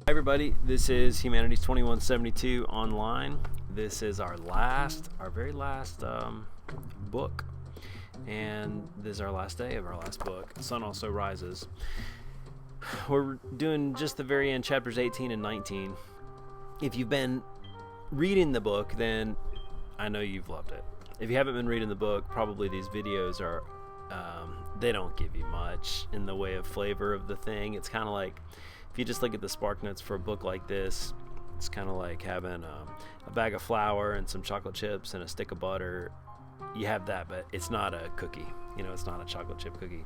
Hi everybody, this is Humanities 2172 online. This is our very last book, and this is our last day of our last book, Sun Also Rises. We're doing just the very end, chapters 18 and 19. If you've been reading the book, then I know you've loved it. If you haven't been reading the book, probably these videos are, they don't give you much in the way of flavor of the thing. It's kind of like, if you just look at the spark notes for a book like this, it's kind of like having a bag of flour and some chocolate chips and a stick of butter. You have that, but it's not a cookie. It's not a chocolate chip cookie.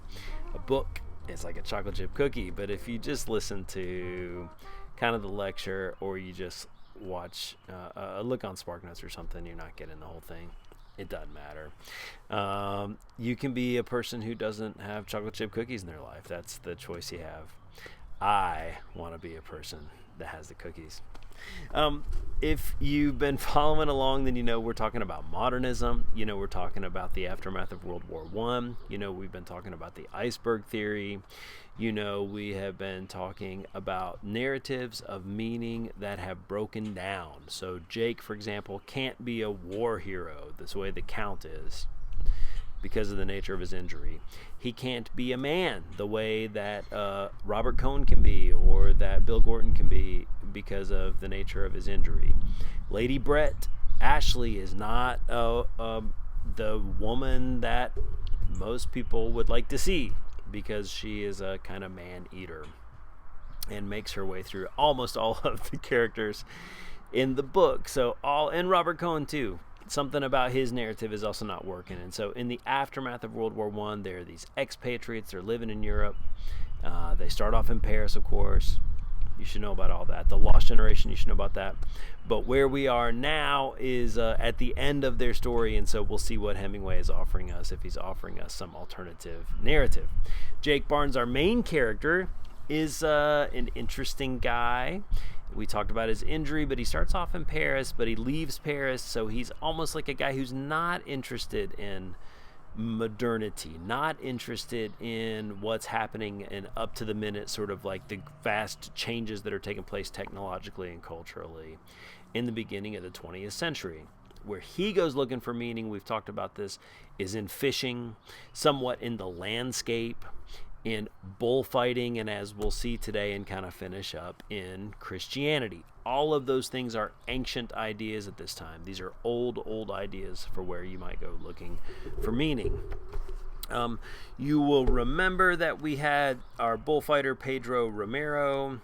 A book is like a chocolate chip cookie, but if you just listen to kind of the lecture, or you just watch a look on spark notes or something, you're not getting the whole thing. It doesn't matter. You can be a person who doesn't have chocolate chip cookies in their life. That's the choice you have. I want to be a person that has the cookies. If you've been following along, then we're talking about modernism. We're talking about the aftermath of World War I. We've been talking about the iceberg theory. We have been talking about narratives of meaning that have broken down. So Jake, for example, can't be a war hero this way the Count is, because of the nature of his injury. He can't be a man the way that Robert Cohn can be, or that Bill Gorton can be, because of the nature of his injury. Lady Brett Ashley is not the woman that most people would like to see, because she is a kind of man-eater and makes her way through almost all of the characters in the book. And Robert Cohn too. Something about his narrative is also not working. And so in the aftermath of World War I, there are these expatriates. They're living in Europe. They start off in Paris, of course. You should know about all that. The Lost Generation, you should know about that. But where we are now is at the end of their story, and so we'll see what Hemingway is offering us, if he's offering us some alternative narrative. Jake Barnes, our main character, is an interesting guy. We talked about his injury, but he starts off in Paris, but he leaves Paris, so he's almost like a guy who's not interested in modernity, not interested in what's happening and up to the minute, sort of like the vast changes that are taking place technologically and culturally in the beginning of the 20th century. Where he goes looking for meaning, we've talked about this, is in fishing, somewhat in the landscape, in bullfighting, and as we'll see today and kind of finish up, in Christianity. All of those things are ancient ideas at this time. These are old ideas for where you might go looking for meaning. You will remember that we had our bullfighter Pedro Romero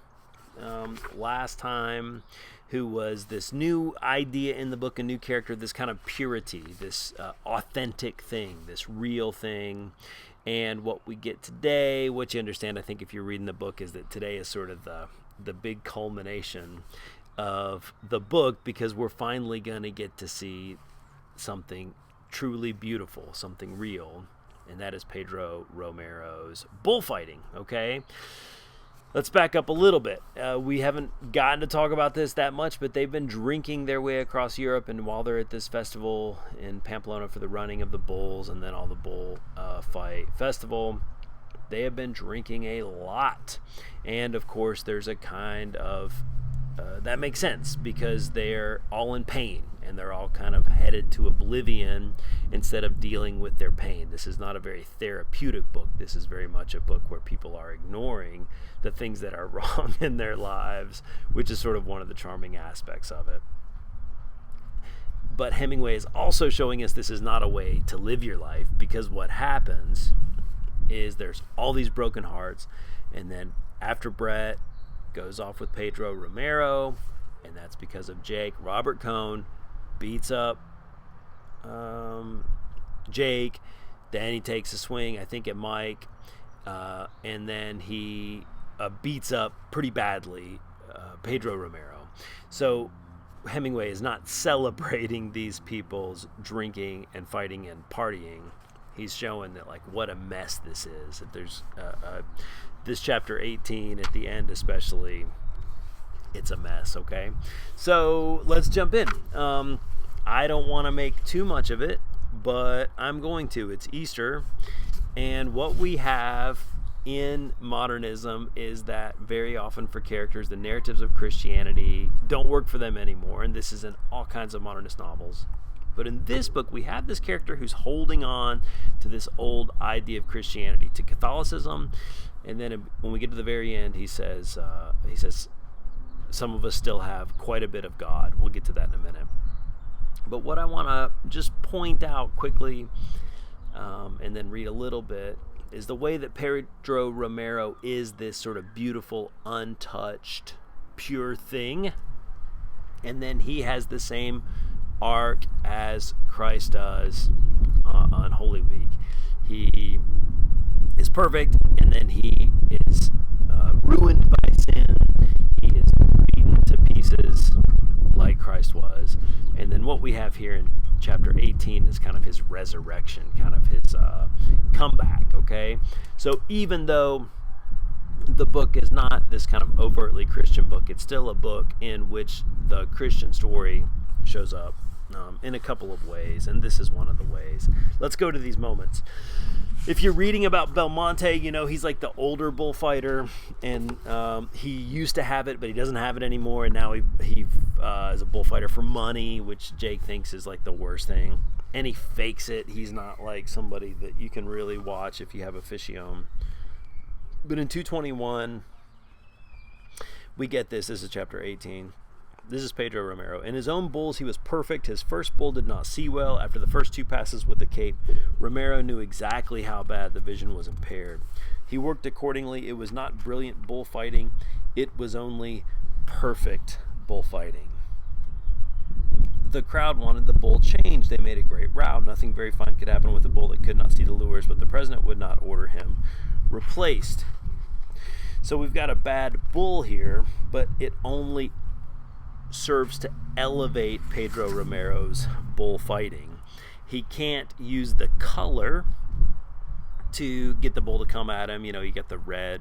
last time, who was this new idea in the book, a new character, this kind of purity, this authentic thing, this real thing. And what we get today, what you understand, I think, if you're reading the book, is that today is sort of the big culmination of the book, because we're finally going to get to see something truly beautiful, something real, and that is Pedro Romero's bullfighting, okay? Let's back up a little bit. We haven't gotten to talk about this that much, but they've been drinking their way across Europe, and while they're at this festival in Pamplona for the running of the bulls and then all the bull fight festival, they have been drinking a lot. And of course, there's a kind of that makes sense, because they're all in pain and they're all kind of headed to oblivion instead of dealing with their pain. This is not a very therapeutic book. This is very much a book where people are ignoring the things that are wrong in their lives, which is sort of one of the charming aspects of it. But Hemingway is also showing us this is not a way to live your life, because what happens is there's all these broken hearts, and then after Brett goes off with Pedro Romero, and that's because of Jake, Robert Cohn beats up Jake, then he takes a swing, I think, at Mike, and then he beats up pretty badly Pedro Romero. So Hemingway is not celebrating these people's drinking and fighting and partying. He's showing that, like, what a mess this is. That there's this chapter 18 at the end especially, it's a mess, okay? So let's jump in. I don't want to make too much of it, but I'm going to. It's Easter, and what we have in modernism is that very often for characters, the narratives of Christianity don't work for them anymore, and this is in all kinds of modernist novels. But in this book, we have this character who's holding on to this old idea of Christianity, to Catholicism, and then when we get to the very end, he says, some of us still have quite a bit of God. We'll get to that in a minute. But what I want to just point out quickly, and then read a little bit, is the way that Pedro Romero is this sort of beautiful, untouched, pure thing. And then he has the same arc as Christ does on Holy Week. He is perfect, and then he is ruined by sin. He is beaten to pieces like Christ was. And then what we have here in chapter 18 is kind of his resurrection, kind of his comeback, okay? So even though the book is not this kind of overtly Christian book, it's still a book in which the Christian story shows up in a couple of ways, and this is one of the ways. Let's go to these moments. If you're reading about Belmonte, you know he's like the older bullfighter, and he used to have it, but he doesn't have it anymore, and now he is a bullfighter for money, which Jake thinks is like the worst thing, and he fakes it. He's not like somebody that you can really watch if you have a Fichione. But in 221, we get this. This is chapter 18. This is Pedro Romero. In his own bulls, he was perfect. His first bull did not see well. After the first two passes with the cape, Romero knew exactly how bad the vision was impaired. He worked accordingly. It was not brilliant bullfighting. It was only perfect bullfighting. The crowd wanted the bull changed. They made a great row. Nothing very fine could happen with a bull that could not see the lures, but the president would not order him replaced. So we've got a bad bull here, but it only serves to elevate Pedro Romero's bullfighting. He can't use the color to get the bull to come at him. You know, you get the red,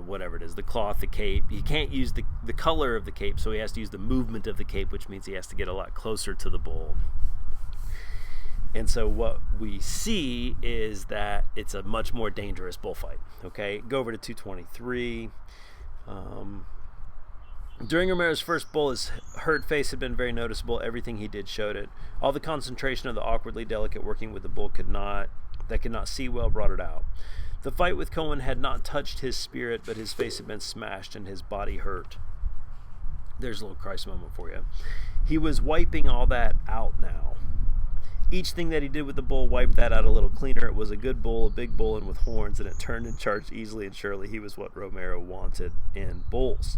whatever it is, the cloth, the cape. He can't use the color of the cape, so he has to use the movement of the cape, which means he has to get a lot closer to the bull. And so what we see is that it's a much more dangerous bullfight. Okay, go over to 223. During Romero's first bull, his hurt face had been very noticeable. Everything he did showed it. All the concentration of the awkwardly delicate working with the bull could not see well brought it out. The fight with Cohen had not touched his spirit, but his face had been smashed and his body hurt. There's a little Christ moment for you. He was wiping all that out now. Each thing that he did with the bull wiped that out a little cleaner. It was a good bull, a big bull, and with horns, and it turned and charged easily and surely. He was what Romero wanted in bulls.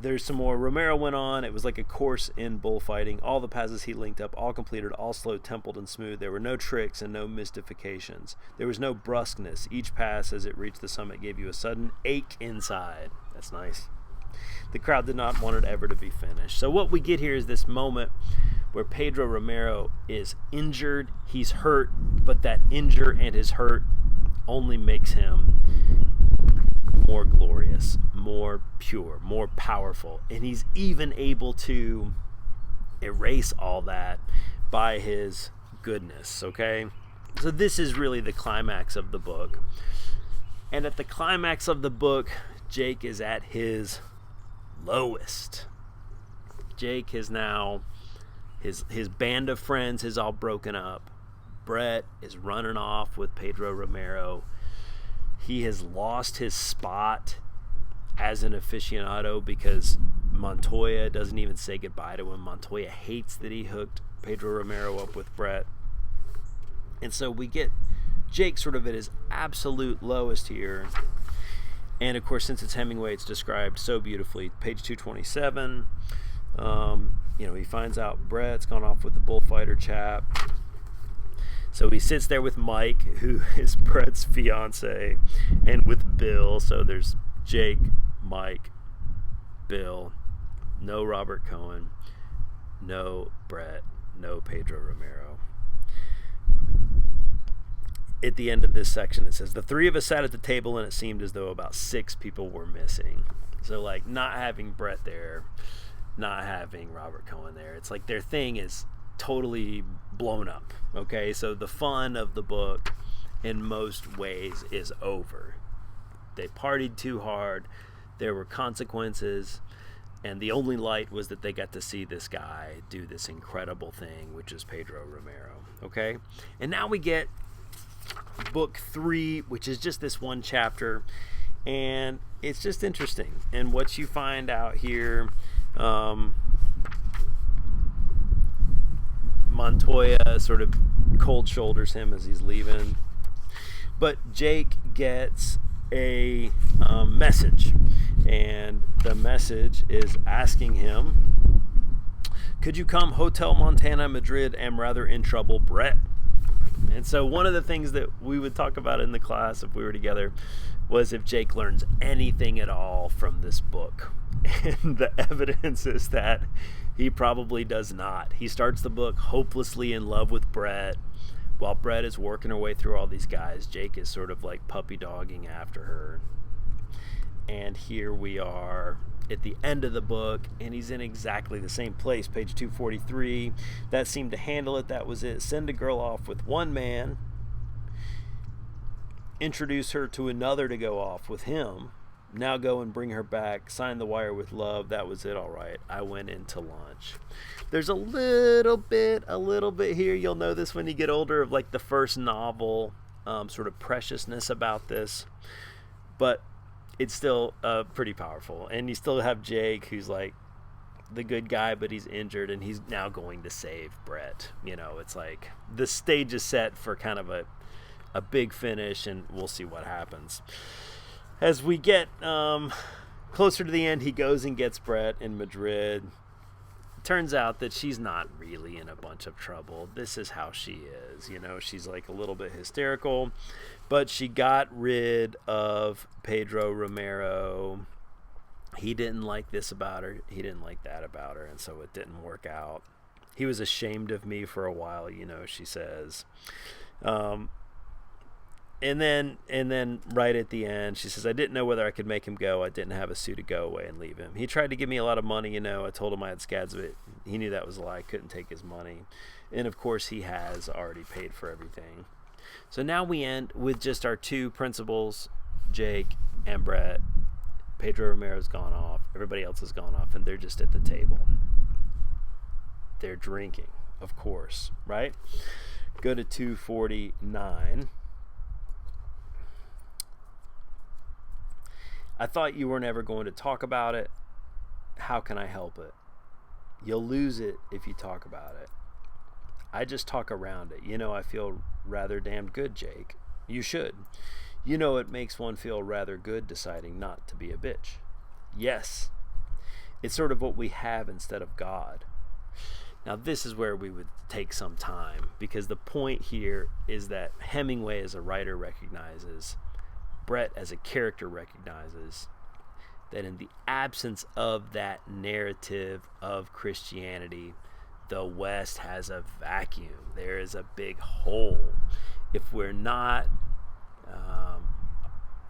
There's some more. Romero went on. It was like a course in bullfighting. All the passes he linked up, all completed, all slow, templed, and smooth. There were no tricks and no mystifications. There was no brusqueness. Each pass as it reached the summit gave you a sudden ache inside. That's nice. The crowd did not want it ever to be finished. So what we get here is this moment where Pedro Romero is injured. He's hurt, but that injure and his hurt only makes him more glorious, more pure, more powerful. And he's even able to erase all that by his goodness, okay? So this is really the climax of the book. And at the climax of the book, Jake is at his lowest. Jake is now, his band of friends is all broken up. Brett is running off with Pedro Romero. He has lost his spot as an aficionado because Montoya doesn't even say goodbye to him. Montoya hates that he hooked Pedro Romero up with Brett. And so we get Jake sort of at his absolute lowest here. And of course, since it's Hemingway, it's described so beautifully. Page 227, he finds out Brett's gone off with the bullfighter chap. So he sits there with Mike, who is Brett's fiance, and with Bill. So there's Jake, Mike, Bill, no Robert Cohen, no Brett, no Pedro Romero. At the end of this section, it says, the three of us sat at the table, and it seemed as though about 6 people were missing. So, like, not having Brett there, not having Robert Cohen there, it's like their thing is totally blown up. Okay, so the fun of the book in most ways is over. They partied too hard. There were consequences. And the only light was that they got to see this guy do this incredible thing, which is Pedro Romero. Okay? And now we get book 3, which is just this one chapter. And it's just interesting. And what you find out here, Montoya sort of cold shoulders him as he's leaving. But Jake gets a message. And the message is asking him, could you come Hotel Montana, Madrid? Am rather in trouble, Brett. And so one of the things that we would talk about in the class if we were together was if Jake learns anything at all from this book. And the evidence is that he probably does not. He starts the book hopelessly in love with Brett. While Brett is working her way through all these guys, Jake is sort of like puppy dogging after her. And here we are at the end of the book, and he's in exactly the same place, page 243. That seemed to handle it. That was it. Send a girl off with one man, introduce her to another to go off with him. Now go and bring her back. Sign the wire with love. That was it. All right. I went into lunch. There's a little bit here. You'll know this when you get older, of like the first novel sort of preciousness about this. But it's still pretty powerful. And you still have Jake, who's like the good guy, but he's injured, and he's now going to save Brett. You know, it's like the stage is set for kind of a big finish, and we'll see what happens. As we get closer to the end, he goes and gets Brett in Madrid. Turns out that she's not really in a bunch of trouble. This is how she is. You know, she's like a little bit hysterical, but she got rid of Pedro Romero. He didn't like this about her. He didn't like that about her, and so it didn't work out. He was ashamed of me for a while, you know, she says. And then right at the end, she says, I didn't know whether I could make him go. I didn't have a suit to go away and leave him. He tried to give me a lot of money, you know. I told him I had scads of it. He knew that was a lie. I couldn't take his money. And, of course, he has already paid for everything. So now we end with just our two principals, Jake and Brett. Pedro Romero's gone off. Everybody else has gone off, and they're just at the table. They're drinking, of course, right? Go to 249. I thought you were never going to talk about it. How can I help it? You'll lose it if you talk about it. I just talk around it. You know, I feel rather damned good, Jake. You should. You know, it makes one feel rather good deciding not to be a bitch. Yes. It's sort of what we have instead of God. Now, this is where we would take some time, because the point here is that Hemingway as a writer recognizes, Brett as a character recognizes, that in the absence of that narrative of Christianity, the West has a vacuum. There is a big hole. If we're not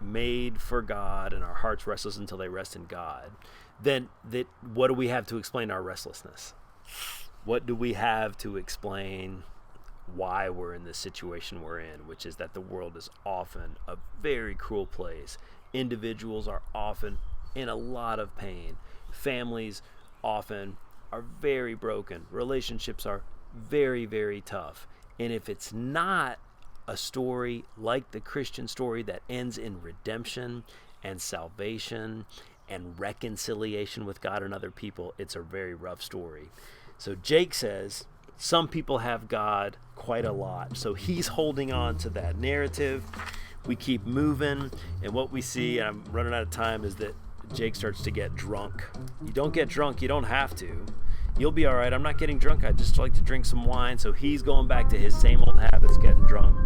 made for God and our hearts restless until they rest in God, then what do we have to explain our restlessness? What do we have to explain why we're in the situation we're in, which is that the world is often a very cruel place. Individuals are often in a lot of pain. Families often are very broken. Relationships are very, very tough. And if it's not a story like the Christian story that ends in redemption and salvation and reconciliation with God and other people, it's a very rough story. So Jake says, some people have God quite a lot. So he's holding on to that narrative. We keep moving, and what we see, and I'm running out of time, is that Jake starts to get drunk. You don't get drunk. You don't have to. You'll be all right. I'm not getting drunk. I just like to drink some wine. So he's going back to his same old habits, getting drunk.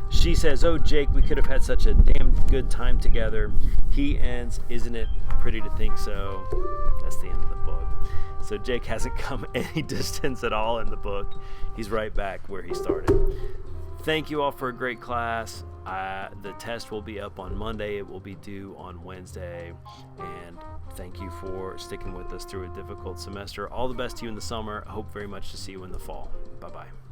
She says, oh, Jake, we could have had such a damn good time together. He ends, isn't it pretty to think so? That's the end of the book. So Jake hasn't come any distance at all in the book. He's right back where he started. Thank you all for a great class. The test will be up on Monday. It will be due on Wednesday. And thank you for sticking with us through a difficult semester. All the best to you in the summer. I hope very much to see you in the fall. Bye-bye.